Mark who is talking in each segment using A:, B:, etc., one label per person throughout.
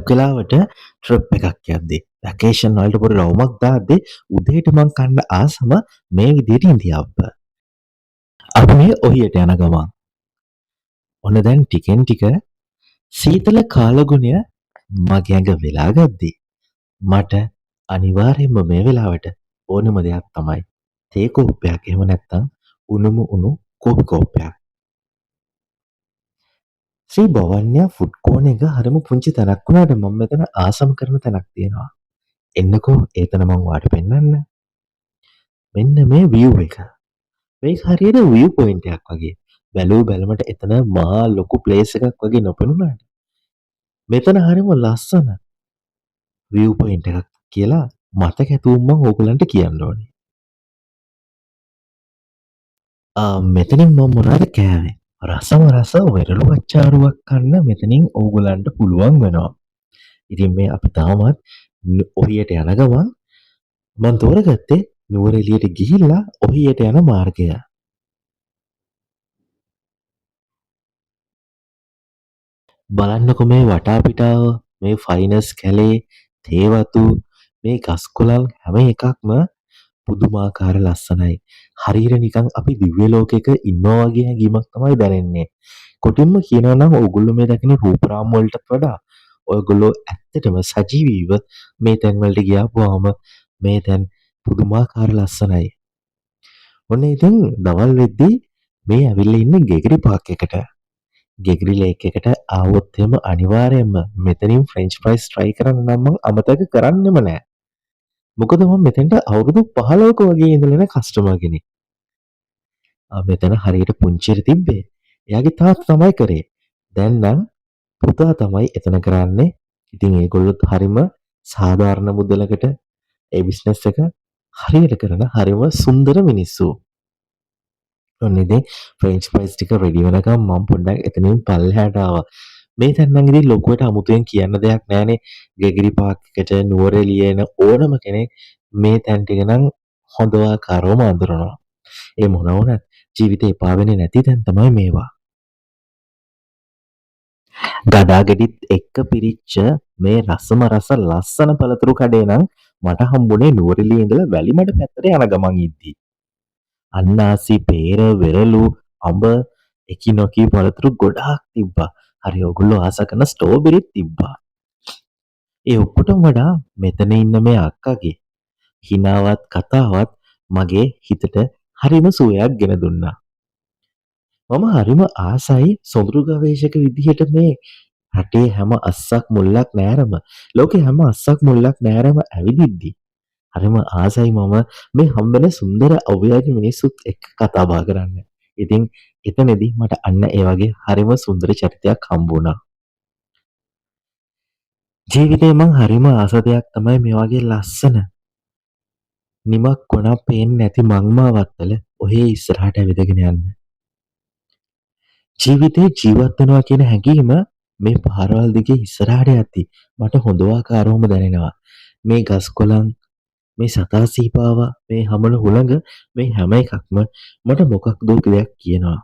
A: ගොඩක් වෙලාවට ට්‍රිප් එකක් යද්දී වැකේෂන් වලට පොඩි රවුමක් දාද්දී උදේට මං කන්න ආසම මේ විදිහට ඉඳියප්ප. අපි මේ ඔහියට යන ගමන් ඔන්න දැන් ටිකෙන් ටික සීතල කාලගුණය මගේ ඇඟ වෙලා ගද්දී මට අනිවාර්යයෙන්ම මේ වෙලාවට ඕනම දෙයක් තමයි තේ කෝප්පයක් එහෙම නැත්නම් උණුම උණු කෝපි කෝප්පයක්. ශ්‍රී භවන්‍ය ෆුඩ් කෝන් එක හරිම පුංචි තැනක් වුණාට මම මෙතන ආසම කරන තැනක් තියෙනවා. එන්නකෝ ඒතන මං ඔයාලට පෙන්වන්න. මෙන්න මේ view එක. මේක හරියට view point එකක් වගේ. බැලුව බැලමට එතන මහා ලොකු place එකක් වගේ නොපෙනුනාට මෙතන හරිම ලස්සන view point එකක් කියලා මතක ඇතුවම මම ඕගලන්ට කියන්න ඕනේ. මෙතනින් මම මොනවද කෑවේ? රසම රස වෙරළු අච්චාරුවක් කන්න මෙතනින් ඕගලන්ට පුළුවන් වෙනවා. ඉතින් මේ අපි තාමත් ඔහියට යන ගමන් මම තෝරගත්තේ නුවරඑළියට ගිහිල්ලා ඔහියට යන මාර්ගය. බලන්නකො මේ වටාපිටාව, මේ ෆයිනස් කැලේ, තේ වතු, මේ ගස් කොළන් හැම එකක්ම පුදුමාකාර ලස්සනයි. හරියට නිකන් අපි දිව්‍ය ලෝකයක ඉන්නවා වගේ හැඟීමක් තමයි දැනෙන්නේ. කොටින්ම කියනවා නම් ඕගොල්ලෝ මේ දකින රූපරාම වලටත් වඩා ඔයගොල්ලෝ ඇත්තටම සජීවීව මේ තැන් වලට ගියාපුවාම මේ තැන් පුදුමාකාර ලස්සනයි. ඔන්න ඉතින් දවල් වෙද්දී මේ ඇවිල්ලා ඉන්නේ ගෙගරි පාක් එකට. ගෙගරි ලේක් එකට ආවොත් එහෙම අනිවාර්යයෙන්ම මෙතනින් ෆ්‍රෙන්ච් ෆ්‍රයිස් try කරන්න නම් මම අමතක කරන්නෙම නෑ. මොකද මම මෙතෙන්ට අවුරුදු 15ක වගේ ඉඳලා ඉන්න කස්ටමර් කෙනෙක්. මෙතන හරියට පුංචිට තිබ්බේ. එයාගේ තාත්තා තමයි කරේ. දැන් නම් පුතා තමයි එතන කරන්නේ. ඉතින් ඒගොල්ලොත් හරිම සාධාරණ මුදලකට ඒ බිස්නස් එක හරියට කරන හරිම සුන්දර මිනිස්සු. ඔන්න ඉතින් ෆ්‍රෙන්ච් ෆ්‍රයිස් ටික රෙඩි වෙනකම් මම පොඩ්ඩක් එතනින් පල්ලෙහාට ආවා. මේ තැන් නම් ඉතින් ලොකුවට අමුතුවෙන් කියන්න දෙයක් නෑනේ. ගෙගිරි පාක් එකට නුවරඑළිය එන ඕනම කෙනෙක් මේ තැන් ටික නම් හොඳ ආකාරවම අඳුරනවා. ඒ මොන වුණත් ජීවිතේ එපා වෙන්නේ නැති තැන් තමයි මේවා. ගඩාගෙඩිත් එක්ක පිරිච්ච මේ රසම රස ලස්සන පළතුරු කඩේ නම් මට හම්බුනේ නුවරඑළියේ ඉඳලා වැලිමඩ පැත්තට යන ගමන් ඉද්දී. අන්නාසි, පේර, වෙරළු, අඹ, එකිනොකි පළතුරු ගොඩාක් තිබ්බා. හරි ඔයගොල්ලෝ ආස කරන ස්ට්‍රෝබෙරිත් තිබ්බා. ඒ ඔක්කොටම වඩා මෙතන ඉන්න මේ අක්කගේ හිනාවත් කතාවත් මගේ හිතට හරිම සුවයක් ගෙන දුන්නා. මම හරිම ආසයි සොඳුරු ගවේෂක විදිහට මේ රටේ හැම අස්සක් මුල්ලක් නෑරම ලෝකේ හැම අස්සක් මුල්ලක් නෑරම ඇවිදිද්දි හරිම ආසයි මම මේ හම්බෙන සුන්දර අව්‍යාජ මිනිස්සුත් එක්ක කතා බහ කරන්න. ඉතින් එතනදී මට අන්න ඒ වගේ හරිම සුන්දර චරිතයක් හම්බ වුණා. ජීවිතේ මං හරිම ආස දෙයක් තමයි මේ වගේ ලස්සන නිමක් කොනක් පේන්නේ නැති මංමාවත්තල ඔහේ ඉස්සරහට ඇවිදගෙන යන්න. ජීවිතේ ජීවත් වෙනවා කියන හැඟීම මේ පාරවල් දිගේ ඉස්සරහට යද්දි මට හොඳවාකාරවම දැනෙනවා. මේ ගස් කොළන්, මේ සතා සීපාවා, මේ හමන හුළඟ මේ හැම එකක්ම මට මොකක්ද දෙයක් කියනවා.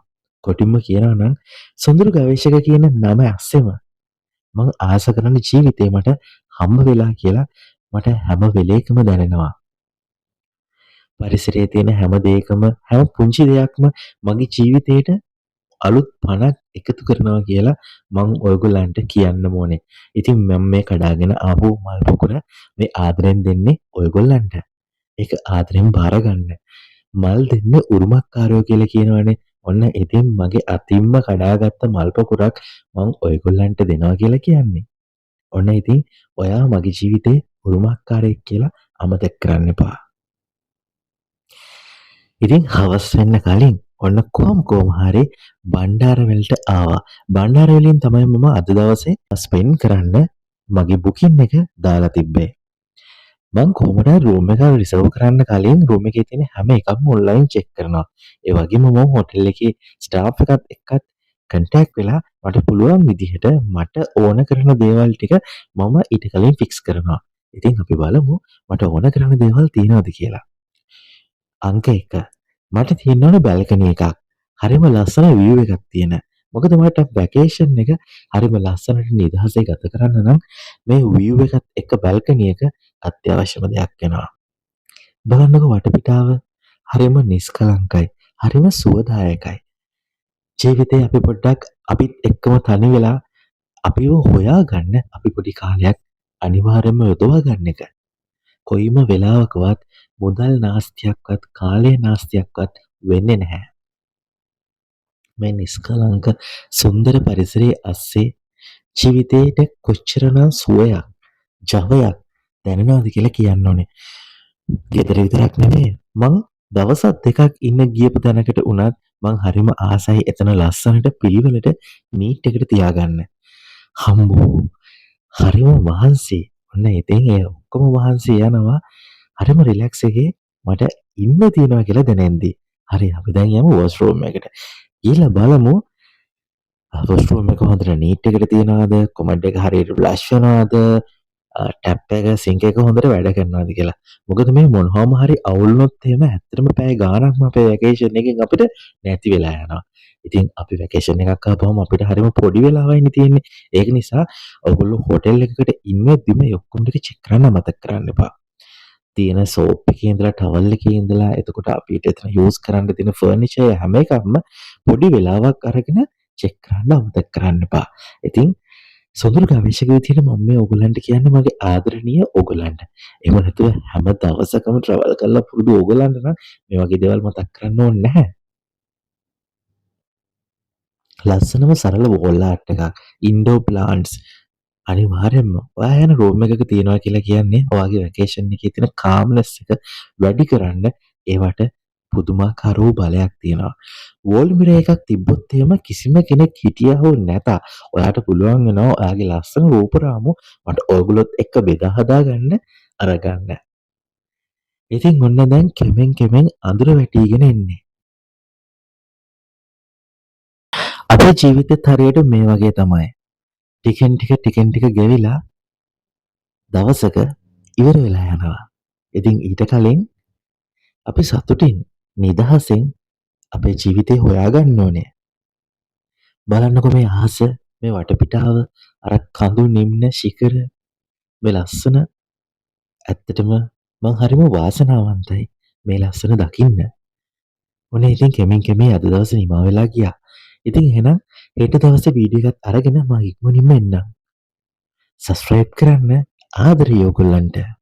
A: කොටින්ම කියනවා නම් සොඳුරු ගවේෂක කියන නම ඇස්සෙම මං ආස කරන ජීවිතේ මට හම්බ වෙලා කියලා මට හැම වෙලේකම දැනෙනවා. පරිසරයේ තියෙන හැම දෙයකම හැම පුංචි දෙයක්ම මගේ ජීවිතේට අලුත් පණක් එකතු කරනවා කියලා මං ඔයගොල්ලන්ට කියන්න ඕනේ. ඉතින් මම මේ කඩාගෙන ආපු මල් පොකුර මේ ආදරෙන් දෙන්නේ ඔයගොල්ලන්ට. ඒක ආදරෙන් බාර ගන්න. මල් දෙන්නේ උරුමකාරයෝ කියලා කියනවනේ. ඔන්න ඉතින් මගේ අතින්ම කඩාගත්ත මල් පොකුරක් මං ඔයගොල්ලන්ට දෙනවා කියලා කියන්නේ. ඔන්න ඉතින් ඔයා මගේ ජීවිතේ උරුමකාරයෙක් කියලා අමතක කරන්න එපා. ඉතින් හවස් වෙන්න කලින් ඔන්න කොහොම හරි බණ්ඩාරවැලට ආවා. බණ්ඩාරවැලින් තමයි මම අද දවසේ ස්පෙන්ඩ් කරන්න මගේ බුකින් එක දාලා තිබ්බේ. මං කොහොමද රූම් එක රිසර්ව් කරන්න කලින් රූම් එකේ තියෙන හැම එකක්ම ඔන්ලයින් චෙක් කරනවා. ඒ වගේම මම හොටෙල් එකේ ස්ටාෆ් එකත් එක්කත් කන්ටැක්ට් වෙලා මට පුළුවන් විදිහට මට ඕන කරන දේවල් ටික මම ඊට කලින් ෆික්ස් කරනවා. ඉතින් අපි බලමු මට ඕන කරන දේවල් තියෙනවද කියලා. අංක 1 මට තියෙන්න ඕන බැල්කනි එකක්. හරිම ලස්සන view එකක් තියෙන. මොකද මට වැකේෂන් එක හරිම ලස්සනට නිදහසේ ගත කරන්න නම් මේ view එකත් එක්ක බැල්කනි එක අත්‍යවශ්‍යම දෙයක් වෙනවා. බලන්නකෝ වටපිටාව හරිම නිස්කලංකයි. හරිම සුවදායකයි. ජීවිතේ අපි පොඩ්ඩක් අපිත් එක්කම තනි වෙලා අපිව හොයාගන්න අපි පොඩි කාලයක් අනිවාර්යයෙන්ම යොදවා ගන්න එක. කොයිම වෙලාවකවත් මුදල් නාස්තියක්වත් කාලය නාස්තියක්වත් වෙන්නේ නැහැ. මේ නිස්කලංක සුන්දර පරිසරයේ අස්සේ ජීවිතේට කොච්චරනම් සුවයක්, ජවයක් දැනෙනවද කියලා කියන්න ඕනේ. ගෙදර විතරක් නෙමෙයි මං දවසක් දෙකක් ඉන්න ගියපු තැනකට වුණත් මං හරිම ආසයි එතන ලස්සනට පිළිවෙලට නීට් එකට තියාගන්න. හම්බෝ හරිම මහන්සි. ඔන්න ඉතින් ඒ ඔක්කොම මහන්සි යනවා. හරිම රිලැක්ස් එකේ මට ඉන්න තියනවා කියලා දැනෙන්දි. හරි අපි දැන් යමු වොෂ්රූම් එකට. ගිහලා බලමු වොෂ්රූම් එක හොඳට නීට් එකට තියනවාද, කොමඩ් එක හරියට ෆ්ලෂ් වෙනවද, ටැප් එක සිංක් එක හොඳට වැඩ කරනවද කියලා. මොකද මේ මොනවාම හරි අවුල් වුණොත් එහෙම ඇත්තටම පැය ගාණක්ම අපේ වැකේෂන් එකෙන් අපිට නැති වෙලා යනවා. ඉතින් අපි වැකේෂන් එකක් ආපුවම අපිට හරිම පොඩි වෙලාවයිනේ තියෙන්නේ. ඒක නිසා ඔයගොල්ලෝ හෝටල් එකකට ඉන්නෙද්දිම මේ ඔක්කොම ටික චෙක් කරන්න අමතක කරන්න එපා. තියෙන සෝප් එකේ ඉඳලා ටවල් එකේ ඉඳලා එතකොට අපිට එතන යූස් කරන්න තියෙන ෆර්නිචර් හැම එකක්ම පොඩි වෙලාවක් අරගෙන චෙක් කරන්න අමතක කරන්න එපා. ඉතින් සොඳුරු ගවේෂක විදිහට මම මේ ඕගොල්ලන්ට කියන්නේ මගේ ආදරණීය ඕගොල්ලන්ට. එහෙම නැතුව හැම දවසකම ට්‍රැවල් කරලා පුරුදු ඕගොල්ලන්ට නම් මේ වගේ දේවල් මතක් කරන්න ඕනේ නැහැ. ලස්සනම සරල වෝල් ආර්ට් එකක්, ඉන්ඩෝර් ප්ලාන්ට්ස් අනිවාර්යෙන්ම ඔයා යන රූම් එකක තියනවා කියලා කියන්නේ ඔයාගේ වැකේෂන් එකේ තියෙන කාම්නස් එක වැඩි කරන්න ඒවට පුදුමාකාර වූ බලයක් තියෙනවා. වෝල් මිරර් එකක් තිබ්බොත් එහෙම කිසිම කෙනෙක් හිටියා හෝ නැතා ඔයාට පුළුවන් වෙනවා ඔයාගේ ලස්සන රූපරාමු මට ඔයගොල්ලොත් එක්ක බෙදා හදා ගන්න අරගන්න. ඉතින් ඔන්න දැන් කෙමෙන් කෙමෙන් අඳුර වැටීගෙන එන්නේ. අපේ ජීවිතෙත් හරියට මේ වගේ තමයි. ටිකෙන් ටික ගෙවිලා දවසක ඉවර වෙලා යනවා. ඉතින් ඊට කලින් අපි සතුටින් නිදහසෙන් අපේ ජීවිතේ හොයාගන්න ඕනේ. බලන්නකො මේ අහස, මේ වටපිටාව, අර කඳු නිම්න ශිඛර, මේ ලස්සන ඇත්තටම මං හරිම වාසනාවන්තයි මේ ලස්සන දකින්න. ඔන්න ඉතින් කෙමෙන් කෙමේ අද දවසේ නිමා වෙලා ගියා. ඉතින් එහෙනම් හෙට දවසේ වීඩියෝ එකත් අරගෙන මම ඉක්මනින්ම එන්නම්. සබ්ස්ක්‍රයිබ් කරන්න ආදරේ ඔයගොල්ලන්ට.